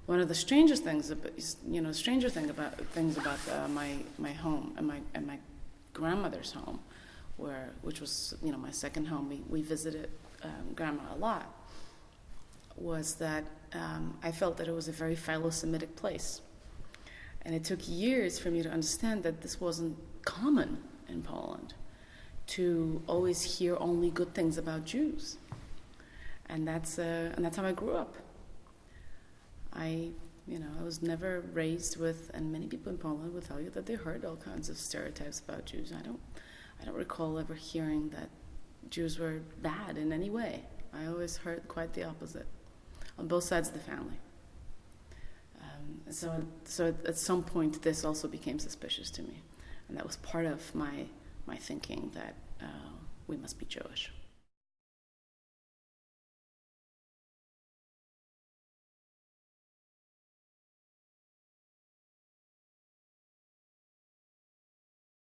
one of the strangest things, things about my home and my grandmother's home, which was my second home. We visited grandma a lot. Was that I felt that it was a very Philosemitic place, and it took years for me to understand that this wasn't common in Poland, to always hear only good things about Jews, and that's how I grew up. I was never raised with, and many people in Poland will tell you that they heard all kinds of stereotypes about Jews. I don't recall ever hearing that Jews were bad in any way. I always heard quite the opposite, on both sides of the family. So at some point, this also became suspicious to me, and that was part of my thinking that we must be Jewish.